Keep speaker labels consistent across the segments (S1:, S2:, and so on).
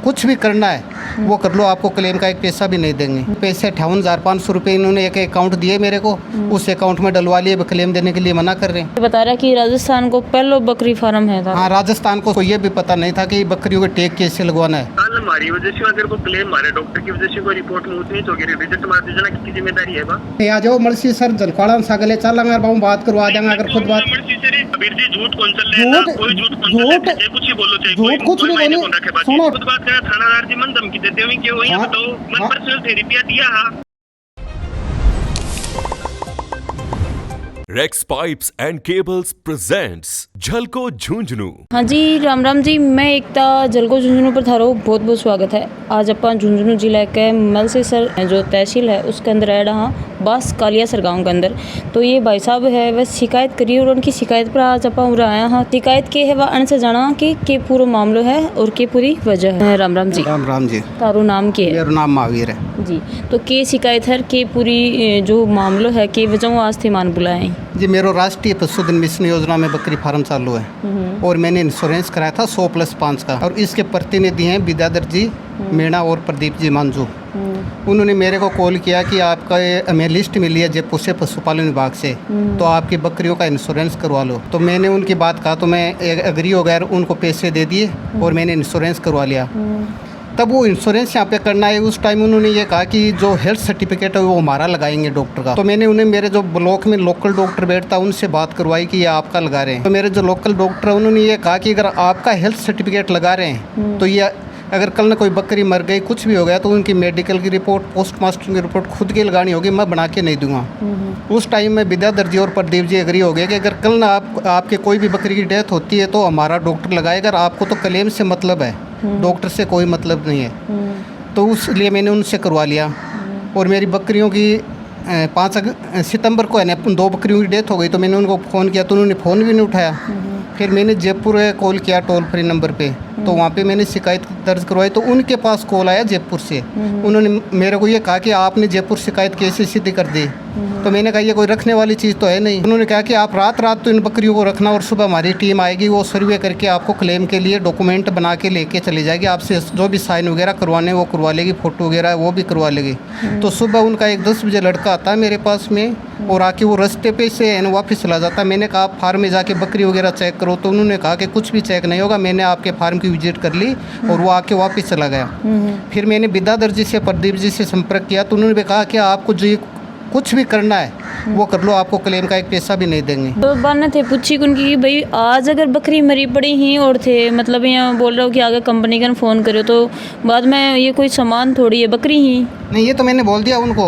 S1: कुछ भी करना है वो कर लो, आपको क्लेम का एक पैसा भी नहीं देंगे। पैसे 58,500 रुपये इन्होंने एक अकाउंट दिए मेरे को, उस अकाउंट में डलवा लिए, क्लेम देने के लिए मना कर रहे हैं।
S2: बता रहा है कि राजस्थान को पहलो बकरी फार्म है था।
S1: हाँ, राजस्थान को ये भी पता नहीं था कि बकरियों के टैग कैसे लगवाना है।
S3: कल हमारी वजह से अगर को क्लेम मारे डॉक्टर की वजह से कोई रिपोर्ट में उतनी तो रिजेक्ट मार दीजिए, किसकी जिम्मेदारी है बा?
S1: आ जाओ मर्सी सर, जलखवाड़ा सागले चलेंगे, बात करवा देंगे अगर खुद बात।
S3: झूठ कौन चल रहा है? कोई झूठ कौन चल रहा है? कुछ ही बोलो, चाहे
S1: झूठ कुछ भी बोलो।
S3: सुनो, खुद बात करें, थानादार जी मन धमकी देते हुए कि वही बताओ मन पर्सनल थेरेपी दिया।
S4: Rex pipes and cables presents झलको झुंझुनू।
S2: हाँ जी, राम राम जी, मैं एकता झलको झुंझुनू पर थारो बहुत बहुत स्वागत है। आज अपन झुंझुनू जिला के मलसेसर जो तहसील है उसके अंदर है हाँ बास कालियासर गांव के अंदर। तो ये भाई साहब है वह शिकायत करी और उनकी शिकायत पर आज अपन आया हाँ। शिकायत के है वह अन जाना कि पूरा मामलो है और के पूरी वजह है। राम राम जी।
S1: राम राम जी।
S2: तारो नाम के है?
S1: मेरा नाम महावीर है
S2: जी। तो के शिकायत है के पूरी जो मामलो है के वजह आज थे मान बुलाए
S1: जी। मेरा राष्ट्रीय पशुधन मिशन योजना में बकरी फार्म चालू है और मैंने इंश्योरेंस कराया था 100+5 का, और इसके प्रतिनिधि हैं विद्याधर जी मीणा और प्रदीप जी मांझू। उन्होंने मेरे को कॉल किया कि आपका हमें लिस्ट मिली है जयपुर से पशुपालन विभाग से, तो आपकी बकरियों का इंश्योरेंस करवा लो। तो मैंने उनकी बात कहा, तो मैं एग्री हो गया, उनको पैसे दे दिए और मैंने इंश्योरेंस करवा लिया। तब वो इंश्योरेंस यहाँ पे करना है, उस टाइम उन्होंने ये कहा कि जो हेल्थ सर्टिफिकेट है वो हमारा लगाएंगे डॉक्टर का। तो मैंने उन्हें मेरे जो ब्लॉक में लोकल डॉक्टर बैठता उनसे बात करवाई कि ये आपका लगा रहे हैं। तो मेरे जो लोकल डॉक्टर है उन्होंने ये कहा कि अगर आपका हेल्थ सर्टिफिकेट लगा रहे हैं तो ये अगर कल ना कोई बकरी मर गई, कुछ भी हो गया, तो उनकी मेडिकल की रिपोर्ट, पोस्टमास्टर की रिपोर्ट खुद की लगानी होगी, मैं बना के नहीं दूंगा। उस टाइम में विद्याधर जी और प्रदीप जी एग्री हो गए कि अगर कल ना आपके कोई भी बकरी की डेथ होती है तो हमारा डॉक्टर लगाएगा, अगर आपको तो क्लेम से मतलब है, डॉक्टर से कोई मतलब नहीं है। तो उसलिए मैंने उनसे करवा लिया और मेरी बकरियों की 5 सितंबर को है ना 2 बकरियों की डेथ हो गई। तो मैंने उनको फ़ोन किया तो उन्होंने फ़ोन भी नहीं उठाया। फिर मैंने जयपुर कॉल किया टोल फ्री नंबर पे, तो वहाँ पे मैंने शिकायत दर्ज करवाई। तो उनके पास कॉल आया जयपुर से, उन्होंने मेरे को ये कहा कि आपने जयपुर शिकायत कैसे सीधी कर दी। तो मैंने कहा ये कोई रखने वाली चीज़ तो है नहीं। उन्होंने कहा कि आप रात तो इन बकरियों को रखना और सुबह हमारी टीम आएगी, वो सर्वे करके आपको क्लेम के लिए डॉक्यूमेंट बना के लेके चली जाएगी, आपसे जो भी साइन वगैरह करवाने वो करवा लेगी, फ़ोटो वगैरह वो भी करवा लेगी। तो सुबह उनका एक 10 बजे लड़का आता है मेरे पास में और आके वो रास्ते पे से वापस चला जाता है। मैंने कहा आप फार्म में जाके बकरी वगैरह चेक करो, तो उन्होंने कहा कि कुछ भी चेक नहीं होगा। मैंने आपके फार्म की विजिट कर ली और वो आके वापस चला गया। फिर मैंने विद्याधर जी से, प्रदीप जी से संपर्क किया, तो उन्होंने भी कहा कि आपको जो कुछ भी करना है वो कर लो, आपको क्लेम का एक पैसा भी नहीं देंगे।
S2: तो बात थे पूछी उनकी कि भाई आज अगर बकरी मरी पड़ी ही और थे मतलब यहाँ बोल रहा हूँ कि आगे कंपनी का फ़ोन करो, तो बाद में ये कोई सामान थोड़ी है, बकरी ही
S1: नहीं। ये तो मैंने बोल दिया उनको।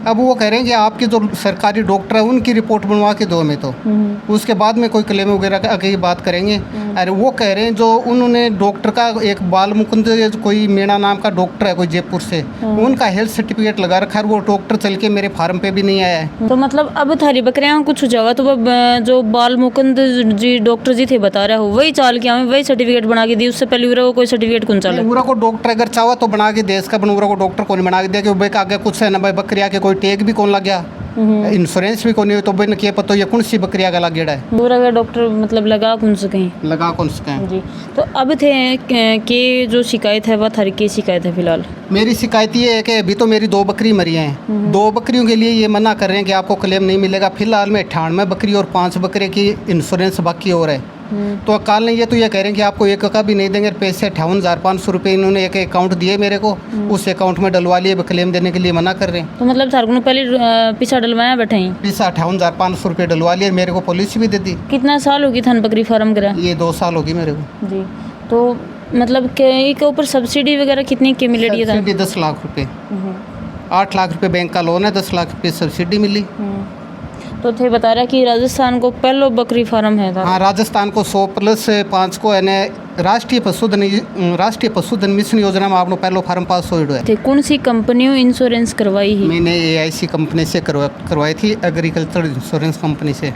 S1: अब वो कह रहे हैं कि आपके जो सरकारी डॉक्टर है उनकी रिपोर्ट बनवा के दो, में तो उसके बाद में कोई क्लेम वगैरह की बात करेंगे। अरे वो कह रहे हैं जो उन्होंने डॉक्टर का एक बाल मुकुंद कोई मीणा नाम का डॉक्टर है कोई जयपुर से, उनका हेल्थ सर्टिफिकेट लगा रखा है, वो डॉक्टर चल के मेरे फार्म पे भी नहीं आया है।
S2: तो मतलब अब थारी बकरियाँ कुछ हो जाएगा तो जो बाल मुकुंद जी डॉक्टर जी थे बता रहे हो वही चाल के हमें वही सर्टिफिकेट बना के दी, उससे पहले उरा को कोई सर्टिफिकेट कौन चाले?
S1: उरा को डॉक्टर अगर चाहो तो बना के दे, इसका उरा को डॉक्टर कौन बना के दिया कि भाई आगे कुछ है ना भाई, बकरिया के कोई टैग भी कौन लग गया, इंश्योरेंस भी कौन है, तो भाई क्या पता ये कौन सी बकरिया का लग गया है।
S2: पूरा का डॉक्टर मतलब लगा कौन से कहीं
S1: लगा कौन से कहीं
S2: जी। तो अब थे कि जो शिकायत है वह थारी की शिकायत है फिलहाल? मेरी
S1: शिकायत ये है कि अभी तो मेरी 2 बकरी मरी हैं, 2 बकरियों के लिए ये मना कर रहे हैं कि आपको क्लेम नहीं मिलेगा। फिलहाल में 98 बकरी और 5 बकरे की इंश्योरेंस बाकी हो रहा है। तो काल ने ये तो ये कह रहे हैं कि आपको एक का भी नहीं देंगे। पैसे 58,500 रुपये इन्होंने एक अकाउंट दिए मेरे को, उस अकाउंट में डलवा लिए, क्लेम देने के लिए मना कर रहे हैं।
S2: तो मतलब थार को पहले पीछा डलवाया बैठे ही?
S1: पीछा 58,500 रुपये डलवा लिए, मेरे को पुलिस भी दे दी।
S2: कितना साल होगी थान बकरी फार्म करा?
S1: ये 2 साल होगी मेरे को
S2: जी। तो मतलब के ऊपर सब्सिडी वगैरह कितनी की मिल रही है?
S1: 10 लाख रुपये, 8 लाख रुपये बैंक का लोन है, 10 लाख रुपये सब्सिडी मिली।
S2: तो थे बता रहा कि राजस्थान को पहलो बकरी फार्म है था?
S1: हाँ, राजस्थान को 100+5 को है राष्ट्रीय पशुधन मिशन योजना में आपको पहलो फार्म पास हो है।
S2: कौन सी कंपनियों इंश्योरेंस करवाई है?
S1: मैंने AIC कंपनी से करवाई थी, एग्रीकल्चर इंश्योरेंस कंपनी से।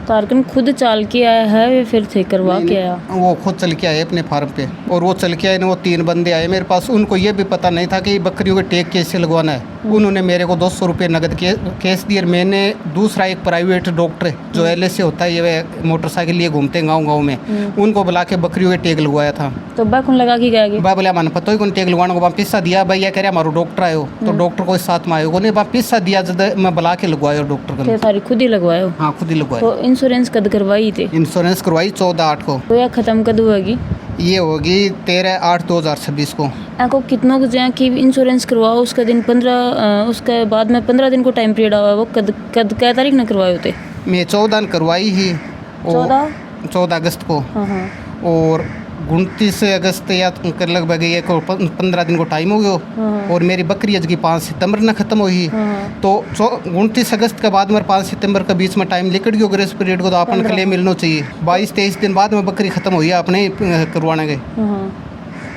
S2: कारकन खुद चाल के आया है या फिर थे करवा के आया?
S1: वो खुद चल के आए अपने फार्म पे, और वो चल के आए ना, वो 3 बंदे आए मेरे पास। उनको ये भी पता नहीं था कि बकरियों के टेग कैसे लगवाना है। उन्होंने मेरे को 200 रुपये नगद कैश दिए। मैंने दूसरा एक प्राइवेट डॉक्टर जो LSA होता है, ये मोटरसाइकिल लिए घूमते हैं गाँव में, उनको बुला के बकरियों के टेग लगवाया था।
S2: तो बाकुन लगा के गया?
S1: बा बोले मन पता ही कौन टेग लगवाने को, वहाँ पिस्सा दिया भैया, कह रहे हमारो डॉक्टर आयो, तो डॉक्टर को साथ में आयो ने, वहाँ पिस्सा दिया जब मैं बुला के लगवाया डॉक्टर को।
S2: सारी खुद ही लगवाए हो?
S1: हाँ, खुद ही लगवाया।
S2: तो इंश्योरेंस कद करवाई थे?
S1: इंश्योरेंस करवाई 14/8 को।
S2: तो यह खत्म कद होगी?
S1: ये होगी 13/8/2026 को।
S2: आपको कितनों को जाए कि इंश्योरेंस करवाओ, उसका दिन 15 उसके बाद में 15 दिन को टाइम पीरियड आवा, वो कद क्या तारीख न करवाए होते?
S1: मैं 14 करवाई ही, 14 अगस्त को।
S2: हाँ हाँ।
S1: और 29 अगस्त या कर लगभग ये को 15 दिन को टाइम हो गया। और मेरी बकरी अज की 5 सितंबर न ख़त्म हुई। तो 29 अगस्त के बाद में 5 सितंबर के बीच में टाइम निकल गया ग्रेस पीरियड को, तो अपन क्लेम मिलना चाहिए। 22-23 दिन बाद में बकरी ख़त्म हुई अपने करवाने गए।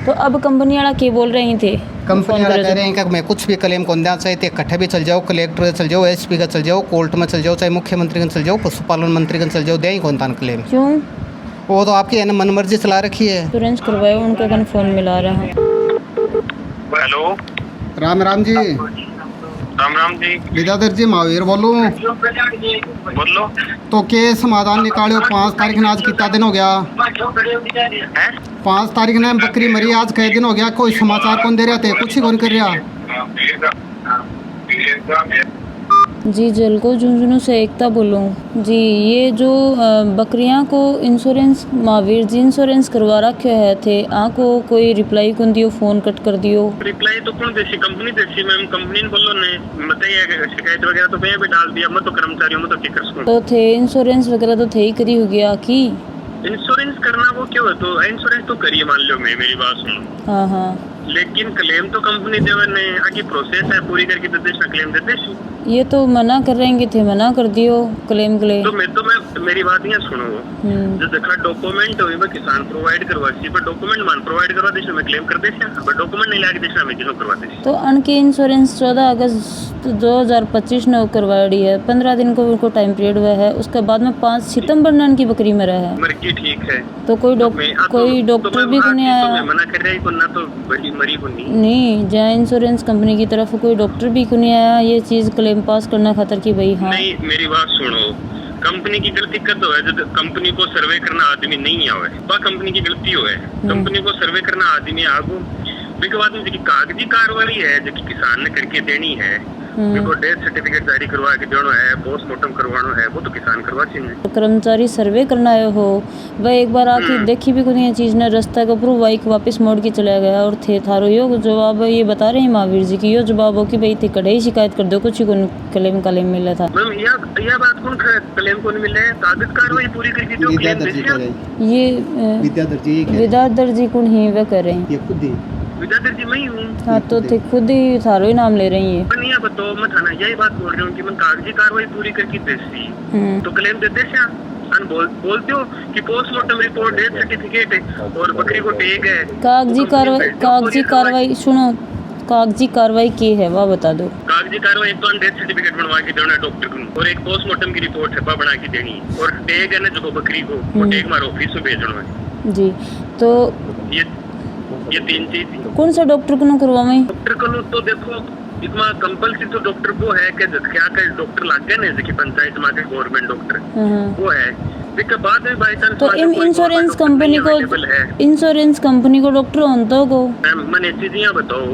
S2: तो अब कंपनी वाला क्या बोल रहे थे?
S1: कंपनी वाला कह रहे हैं कि मैं कुछ भी क्लेम को देना चाहिए, इकट्ठे भी चल जाओ, कलेक्टर चल जाओ, SP का चल जाओ, कोर्ट में चल जाओ, चाहे मुख्यमंत्री का चल जाओ, पशुपालन मंत्री का चल जाओ, दें कौन था क्लेम।
S2: क्यों?
S1: वो तो आपकी है ना मन मर्जी चला रखी है।
S2: इंश्योरेंस करवाए, उनका कौन फोन मिला रहा है?
S3: हेलो,
S1: राम राम जी।
S3: राम राम जी।
S1: विद्याधर जी महावीर बोलूँ।
S3: बोलो।
S1: तो के समाधान निकालो। 5 तारीख ने आज कितना दिन हो गया? 5 तारीख ने बकरी मरी, आज कई दिन हो गया, कोई समाचार कौन दे रहे थे, कुछ ही कौन कर रहा।
S2: जी जलको झुंझुनू से एकता बोलूँ जी। ये जो बकरियां को इंश्योरेंस महावीर जी इंश्योरेंस करवा रखे है थे, आको कोई रिप्लाई कौन दियो, फोन कट कर दियो?
S3: रिप्लाई तो कौन देसी, कंपनी देसी मैम, कंपनी ने बोलो ने बताइए शिकायत वगैरह तो मैं भी डाल दिया, मैं तो कर्मचारियों में तो क्या कर सकूं।
S2: तो थे इंश्योरेंस वगैरह तो थे ही करी हो गया की?
S3: इंश्योरेंस करना वो क्यों है, तो इंश्योरेंस तो करिए, मान लो मैं, मेरी बात सुनो।
S2: हाँ हाँ।
S3: लेकिन क्लेम तो कंपनी देवे ने, आगे प्रोसेस है पूरी करके दे देश ना क्लेम दे देश।
S2: ये तो मना कर रहेंगे थे, मना कर दियो क्लेम के लिए।
S3: तो मैं मेरी बात यहाँ सुनो, जो देखा डॉक्यूमेंट हुई मैं किसान प्रोवाइड करवा सी, पर डॉक्यूमेंट मान प्रोवाइड करवा देश मैं क्लेम कर देश, पर डॉक्यूमेंट नहीं लाके देश मैं क्यों करवा देश।
S2: तो अनकी इंश्योरेंस 14 अगस्त 2025 ने करवाई है, 15 दिन को उनको टाइम पीरियड हुआ है, उसके बाद में 5 सितंबर ने उनकी बकरी मरा है।
S3: मर की ठीक है,
S2: तो कोई डॉक्टर भी को नहीं आया?
S3: मैं मना कर रही को ना, तो बड़ी मरी को
S2: नहीं, जहाँ इंश्योरेंस कंपनी की तरफ कोई डॉक्टर भी को नहीं आया ये चीज क्लेम पास करना खातर कि भाई हाँ। नहीं,
S3: मेरी बात सुनो, कंपनी की गलती कद हो है जब कंपनी को सर्वे करना आदमी नहीं आवे, वह कंपनी की गलती हो है। कंपनी को सर्वे करना आदमी आगो, उसके बाद में जो कागजी कार्रवाई है जो किसान ने करके देनी है, देखो डेथ सर्टिफिकेट जारी करवा के देना है, पोस्टमार्टम करवाना है, वो तो किसान करवा चाहिए।
S2: कर्मचारी सर्वे करना आयो हो, वह एक बार आके देखी भी कोई चीज ने, रास्ता का प्रूफ बाइक वापस मोड़ के चला गया और थे थारो यो जवाब ये बता रहे हैं महावीर जी की, यो जवाब हो कि भाई थे कड़े ही शिकायत कर दो, कुछ ही क्लेम मिला था।
S3: मैम यह बात कौन क्लेम को मिले, कागज कार्रवाई पूरी करके दो क्लेम।
S2: ये विद्याधर जी कौन ही वह कर रहे हैं?
S1: ये खुद ही
S3: विद्याधर जी मैं ही हूँ।
S2: हाँ, तो थे खुद ही थारो ही नाम ले रही है।
S3: नहीं बताओ, मैं थाना यही बात बोल रही हूँ कि मैं कागजी कार्रवाई पूरी करके देसी तो क्लेम दे देश बोलते हो कि पोस्टमार्टम रिपोर्ट, डेथ सर्टिफिकेट और बकरी को टेग है।
S2: कागजी कार्रवाई सुनो, कागजी कार्रवाई की है वह बता दो।
S3: कागजी कार्रवाई एक तो डेथ सर्टिफिकेट बनवा के देना है डॉक्टर को, और एक पोस्टमार्टम की रिपोर्ट है वह बना के देनी, और टेग है ना जो बकरी को, वो टेग मारो ऑफिस में भेजना है जी।
S2: तो
S3: ये 3 चीज।
S2: कौन सा डॉक्टर को करवावे? डॉक्टर
S3: को तो देखो इसमें कंपल्सरी तो डॉक्टर वो है कि क्या कर डॉक्टर लग गए ना, जैसे पंचायत में गवर्नमेंट डॉक्टर वो है, इसके बाद में बाई चांस
S2: तो इंश्योरेंस कंपनी को डॉक्टर होता हो
S3: मैम, मैंने चीजें बताओ,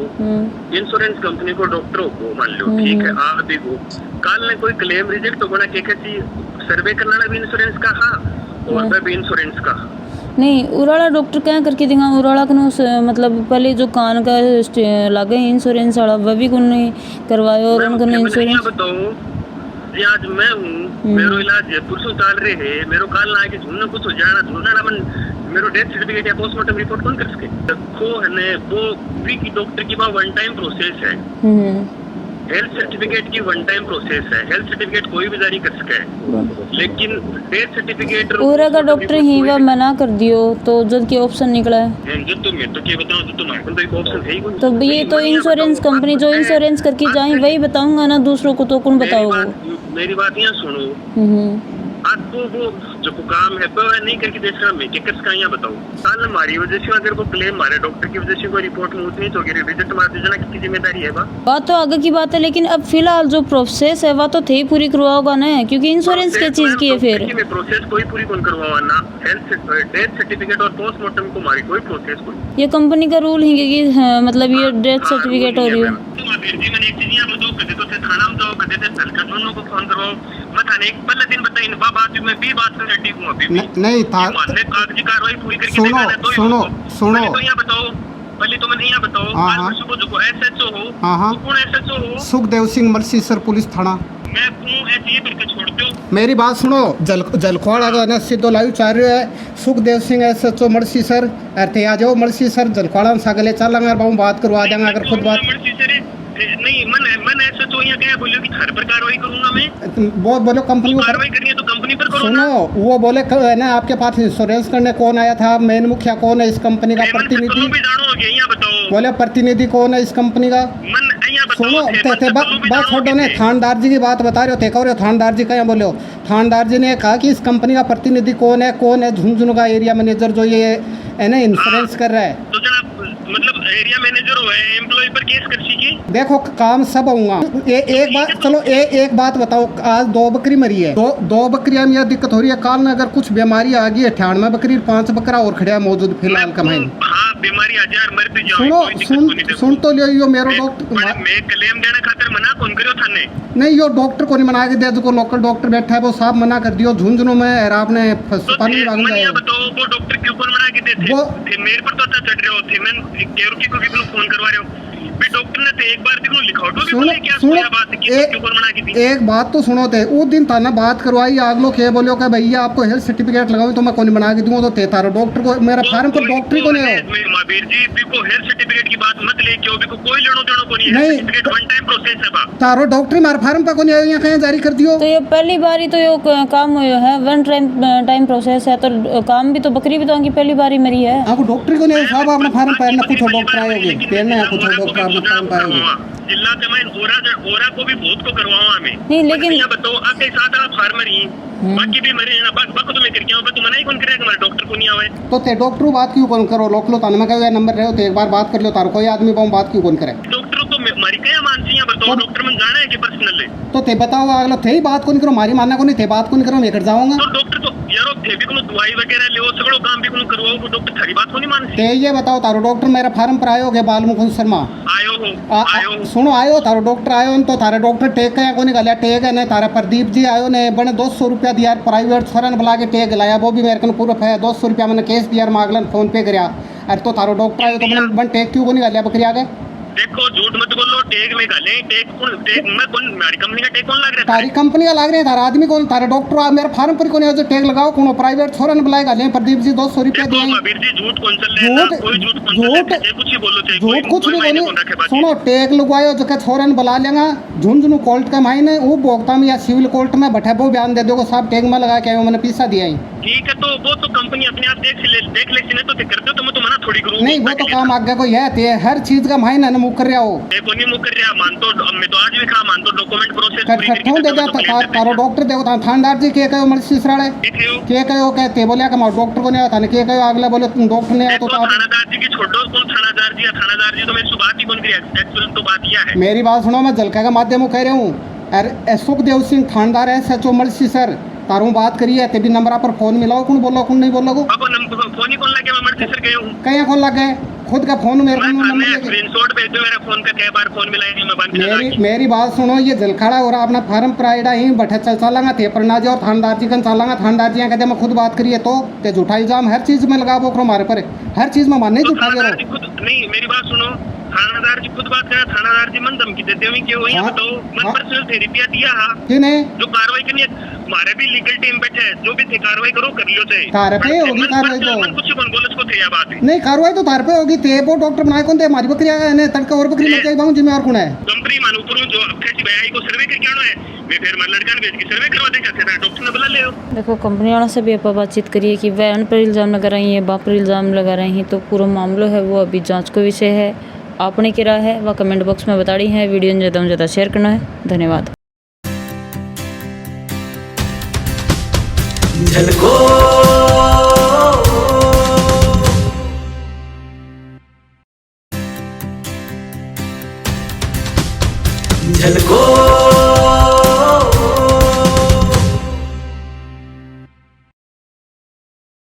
S3: इंश्योरेंस कंपनी को डॉक्टर हो मान लो, ठीक है, आप भी हो, कल ने कोई क्लेम रिजेक्ट होना के सर्वे करना भी इंश्योरेंस का हाँ, और भी इंश्योरेंस का
S2: नहीं। उराड़ा डॉक्टर क्या करके देगा? उराड़ा को मतलब पहले जो कान का लगे इंश्योरेंस वाला वह भी कौन करवायो, और उनको इंश्योरेंस
S3: बताओ जी। आज मैं हूँ, मेरा इलाज जयपुर से चल रहे है, मेरे काल ना आके झूलना कुछ हो जाना मन मेरो डेथ सर्टिफिकेट या पोस्टमार्टम रिपोर्ट कौन कर सके? देखो है वो भी की डॉक्टर की बात वन टाइम प्रोसेस है, हेल्थ सर्टिफिकेट की वन टाइम प्रोसेस है, हेल्थ सर्टिफिकेट कोई भी जारी कर सके है, लेकिन डेथ सर्टिफिकेट पूरा का डॉक्टर ही वह
S2: मना कर दियो, तो जब के ऑप्शन निकला है
S3: जो तुम मैं तो क्या बताऊं, तो तुम्हारे को तो एक ऑप्शन है ही कोई।
S2: तो ये तो इंश्योरेंस कंपनी जो इंश्योरेंस करके जाए वही बताऊंगा ना, दूसरों को तो कौन बताओगे?
S3: मेरी बात यहाँ सुनो, आज वो जो काम है वो नहीं करके देश का मैं किस का यहाँ बताऊँ साल हमारी वजह से अगर वो क्लेम मारे डॉक्टर की वजह से कोई रिपोर्ट में होती है तो रिजल्ट मार दीजिए ना, किसकी जिम्मेदारी है
S2: बात तो आगे की बात है, लेकिन अब फिलहाल जो प्रोसेस है वह तो थे पूरी करवाओ होगा ना, क्योंकि इंश्योरेंस के चीज की है। फिर
S3: प्रोसेस कोई पूरी कौन करवाओ ना, हेल्थ डेथ सर्टिफिकेट और पोस्टमार्टम को हमारी कोई प्रोसेस कोई
S2: ये कंपनी का रूल है कि हाँ, मतलब ये डेथ सर्टिफिकेट हो रही है।
S3: मैंने एक चीज यहाँ बताओ, कदे तो थाना में जाओ, कदे तो हल्का दोनों को फोन करवाओ, मैं थाने एक पहले दिन बताई बात मैं भी बात कर रेडी हूँ अभी
S1: नहीं था।
S3: कागजी कार्रवाई पूरी करके
S1: सुनो
S3: तो यहाँ बताओ, पहले तो मैंने यहाँ बताओ आज सुबह जो एसएचओ हो
S1: हाँ
S3: कौन एसएचओ हो?
S1: सुखदेव सिंह मलसीसर पुलिस थाना।
S3: मैं हूँ ऐसे ही करके छोड़ दो।
S1: मेरी बात सुनो, जलखवाड़ा का ना सीधो लाइव चाल रहा है। सुखदेव सिंह एसएचओ मलसीसर अरे आ जाओ मलसीसर जलखवाड़ा में सगले चलेंगे और बात करवा देंगे अगर खुद बात
S3: नहीं मन एसएचओ यहाँ क्या बोलियो कि घर पर कार्रवाई करूंगा मैं,
S1: वो बोलो कंपनी को
S3: कार्रवाई करनी है तो कंपनी पर करो।
S1: सुनो वो बोले ना आपके पास इंश्योरेंस करने कौन आया था, मेन मुखिया कौन है इस कंपनी का प्रतिनिधि, बोले प्रतिनिधि कौन है इस कंपनी का। सुनो बात छोड़ो ने थानेदार जी की बात बता रहे हो, कह रहे हो थानेदार जी क्या बोले हो। थानेदार जी ने कहा कि इस कंपनी का प्रतिनिधि कौन है झुंझुनू का एरिया मैनेजर जो ये है ना इंश्योरेंस कर रहा है।
S3: तो जनाब मतलब एरिया मैनेजर हो है एम्प्लॉय पर केस कर सी।
S1: देखो काम सब होगा। एक बात चलो एक बात बताओ, आज 2 बकरी मरी है, दो बकरियां में यह दिक्कत हो रही है, काल में अगर कुछ बीमारी आ गई है 98 बकरी 5 बकरा और खड़ा मौजूद फिलहाल कमाई।
S3: हाँ बीमारी आ जाए मर भी जाओ
S1: सुन तो लियो मेरो डॉक्टर
S3: मैं क्लेम देने खातिर मना कौन करियो थाने
S1: नहीं यो डॉक्टर को नहीं मना के दिया, जो लोकल डॉक्टर बैठा है वो साहब मना कर दियो झुंझुनू में और आपने पानी भाग जाए।
S3: बताओ वो डॉक्टर क्यों कौन मना के देते थे मेरे पर तो अच्छा चढ़ रहे हो थे मैं केरुकी को भी फोन करवा रहे हो डॉक्टर ने तो एक बार देखो लिखावटो भी बोले क्या सुना बात की क्यों कौन मना की थी।
S1: एक बात तो सुनो थे उस दिन थाना बात करवाई आग लोग ये बोलो कि भैया आपको हेल्थ सर्टिफिकेट लगाऊं तो मैं कौन बना के दूंगा, तो ते तारो डॉक्टर को मेरा फार्म पर डॉक्टर को नहीं है।
S3: महावीर जी बिको हेल्थ सर्टिफिकेट की बात मत ले क्यों बिको कोई लेनो देनो को नहीं है, सर्टिफिकेट वन टाइम प्रोसेस है बा तारो
S1: डॉक्टर मार फार्म पर को नहीं आयो कहीं जारी कर दियो।
S2: तो ये पहली बारी तो ये काम हुआ है, वन टाइम प्रोसेस है, तो काम भी तो बकरी भी तो उनकी पहली बारी मरी है।
S1: आपको डॉक्टर को नहीं साहब अपना फार्म पर ना कुछ डॉक्टर आयोगे पेन कुछ डॉक्टर अपना फार्म पाएंगे
S3: जिला के मैं ओरा को भी बहुत को करवाऊं हमें
S2: नहीं, लेकिन
S3: ये बताओ आपके साथ आप फार्मर ही बाकी भी मरे ना बाकी तो मैं करके आऊं तो मना ही कौन करेगा हमारे डॉक्टर को नहीं आवे
S1: तो ते डॉक्टर बात क्यों कौन करो लोकलो तान में का नंबर रहे हो तो एक बार बात कर लो तार कोई आदमी बात क्यों कौन करे
S3: डॉक्टर को मारी क्या मानसी है बताओ डॉक्टर में जाना है कि पर्सनल
S1: तो ते बताओ अगला थे बात कौन करो मारी मानना को नहीं थे बात कौन करो मैं कर जाऊंगा
S3: तो डॉक्टर को यारो थे भी कोनो दवाई वगैरह ले सगळो काम भी कोनो करवाओ वो डॉक्टर थारी बात को नहीं मानसी
S1: ते ये बताओ तारो डॉक्टर मेरा फार्म पर आयो के बालमुकुंद शर्मा
S3: आयो
S1: सुनो आयो तारो डॉक्टर आयो तो थारे डॉक्टर टेक का कोनी गल्या टेक है ने तारा प्रदीप जी आयो ने बने 200 रुपया दिया प्राइवेट फरन बुला के टेक लाया वो भी मेरे को पूरा है 200 रुपया मैंने केस दिया मागलन फोन पे करया अरे तो तारो डॉक्टर आयो तो मैंने बन टेक क्यों कोनी गल्या बकरी आगे
S3: देखो झूठ मत बोलो टेक में गाले टेक मैं कौन हमारी कंपनी का टेक कौन लग रहा है
S1: तारी कंपनी का लग रहे हैं तारा आदमी कौन तारा डॉक्टर मेरा फार्म पर कोनी जो टेक लगाओ कोनो प्राइवेट फरन बुलाए गाले प्रदीप जी 200 रुपया दिए
S3: महावीर जी झूठ कौन चल रहा है कोई झूठ कौन चल रहा है कुछ ही बोलो चाहिए
S1: झूठ कुछ नहीं बोली सुनो टेक लगवायो जो के छोरन बुला लेगा झुंझुनू कोर्ट का मायने वो भोगता में या सिविल कोर्ट में बैठा वो बयान दे दोगे साहब टेक में लगा के आयो मैंने पैसा दिया ही
S3: ठीक है तो वो तो कंपनी अपने आप देख ले तो कर दो तो मैं तो मना थोड़ी करूं
S1: नहीं वो तो काम आगे को है ते हर चीज का मायने न मुकर रहा हो
S3: देखो नहीं मुकर रहा मान तो मैं तो आज भी खा मान तो डॉक्यूमेंट प्रोसेस पूरी
S1: करके दे दे तारो डॉक्टर देखो थानेदार जी के कहो मर्सी सराड़े के कहो के ते बोलिया के डॉक्टर को नहीं आता के कहो अगला बोले तुम डॉक्टर नहीं आया तो
S3: थानेदार जी की छोड़ दो कौन थानेदार जी तो मेरी बात ही कौन करी एक्चुअल तो बात यह है
S1: मेरी बात सुनो मैं जलका का माध्यम कह रहा हूँ सुखदेव सिंह थानेदार है एसएचओ मर्सी सर तारू बात करिए ते भी नंबर पर फोन मिलाओ कौन बोलो कौन नहीं बोलो
S3: फोन ही कौन लगे मैं मर्सी सर गए हूं
S1: कहीं कौन लगे खुद का फोन मेरे को
S3: नंबर स्क्रीनशॉट भेज दो मेरा फोन का कई बार फोन मिलाया नहीं मैं बंद
S1: मेरी बात सुनो ये जलखाड़ा और अपना फार्म प्राइडा ही बैठा चलांगा थे पर ना जाओ थानेदार जी कन चलांगा थानेदार जी कहते मैं खुद बात करिए तो ते झूठा इल्जाम हर चीज में लगा वो हमारे पर हर चीज में मानने झूठा
S3: नहीं मेरी बात सुनो थानादार जी खुद बात करें थानादार जी मन धमकी देते हुए क्यों यहाँ बताओ मन पर्सनल थेरेपी दिया हा
S1: किने जो
S3: कार्रवाई करनी है हमारे भी लीगल टीम बैठे है जो भी थे कार्रवाई करो कर लियो चाहे
S1: कार्रवाई होगी कार्रवाई तो
S3: कुछ कौन बोले इसको थे या बात
S1: नहीं कार्रवाई तो तार पे होगी ते वो डॉक्टर बनाए कौन थे हमारी बकरी आया ने तड़का और बकरी मर जाए बाहु जिम्मेदार कौन है
S3: कंपनी मान ऊपर जो खेती भाई को सर्वे करके आना है मैं फिर मैं लड़का ने भेज के सर्वे करवा देगा थे डॉक्टर ने बुला ले
S2: देखो कंपनी वालों से भी आप बातचीत करिए कि वह अन पर इल्ज़ाम लगा रही है बाप पर इल्ज़ाम लगा रही हैं, तो पूरा मामला है वो अभी जांच का विषय है। आपने क्या राय है वह कमेंट बॉक्स में बता रही है। वीडियो ज़्यादा से ज़्यादा शेयर करना है। धन्यवाद।
S5: झलको